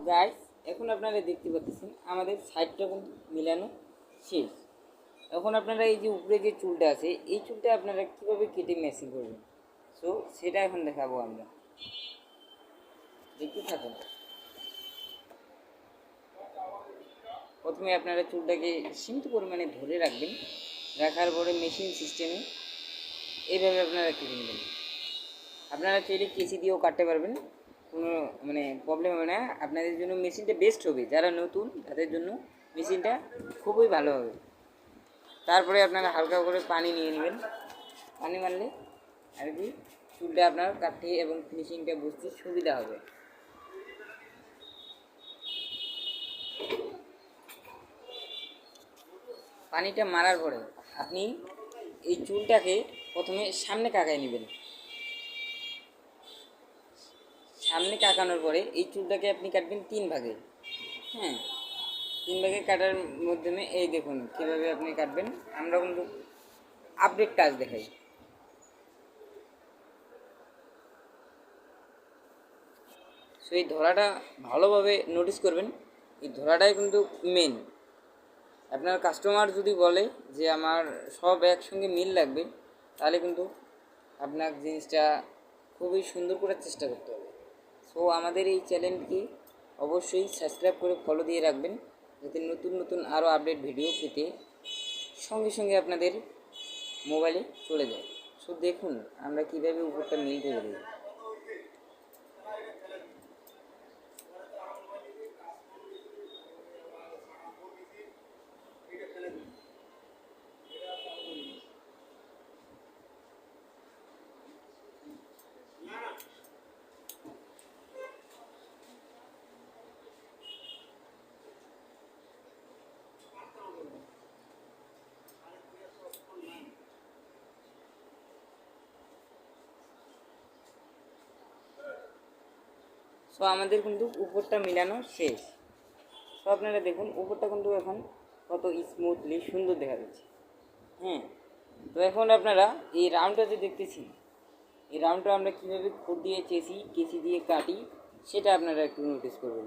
Guys, এখন আপনারা দেখতে পাচ্ছেন আমাদের সাইডটা কিন্তু মিলানো শেষ। এখন আপনারা এই যে উপরে যে চুলটা আছে, এই চুলটা আপনারা কীভাবে কেটে ম্যাচিং করবেন, সো সেটা এখন দেখাবো আমরা। দেখতে থাকুন। প্রথমে আপনারা চুলটাকে সীমিত পরিমাণে ধরে রাখবেন, রাখার পরে মেশিন সিস্টেমে এইভাবে আপনারা কেটে নেবেন। আপনারা চাইলে কেচি দিয়েও কাটতে পারবেন, কোনো প্রবলেম হবে না। আপনাদের জন্য মেশিনটা বেস্ট হবে, যারা নতুন তাদের জন্য মেশিনটা খুবই ভালো হবে। তারপরে আপনারা হালকা করে পানি নিয়ে নেবেন, পানি মারলে আর কি চুলটা আপনার কাটতে এবং ফিনিশিংটা বুঝতে সুবিধা হবে। পানিটা মারার পরে আপনি এই চুলটাকে প্রথমে সামনে কাকায় নেবেন। সামনে কাকানোর পরে এই চুলটাকে আপনি কাটবেন 3 ভাগে। হ্যাঁ, 3 ভাগে কাটার মাধ্যমে এই দেখুন কীভাবে আপনি কাটবেন। আমরা কিন্তু আপডেট কাজ দেখাই। সো এই ধরাটা ভালোভাবে নোটিস করবেন, এই ধরাটাই কিন্তু মেন। আপনার কাস্টমার যদি বলে যে আমার সব একসঙ্গে মিল লাগবে, তাহলে কিন্তু আপনার জিনিসটা খুবই সুন্দর করার চেষ্টা করতে হবে। সো আমাদের এই চ্যানেলটি অবশ্যই সাবস্ক্রাইব করে ফলো দিয়ে রাখবেন, যাতে নতুন নতুন আরও আপডেট ভিডিও পেতে সঙ্গে সঙ্গে আপনাদের মোবাইলে চলে যায়। সো দেখুন আমরা কীভাবে উপরটা মিল করে দিই। সো আমাদের কিন্তু উপরটা মিলানো শেষ। তো আপনারা দেখুন উপরটা কিন্তু এখন কত স্মুথলি সুন্দর দেখা যাচ্ছে। হ্যাঁ, তো এখন আপনারা এই রাউন্ডটা যে দেখতেছি, এই রাউন্ডটা আমরা কীভাবে খুঁট দিয়ে কেচি দিয়ে কাটি, সেটা আপনারা একটু নোটিস করবেন।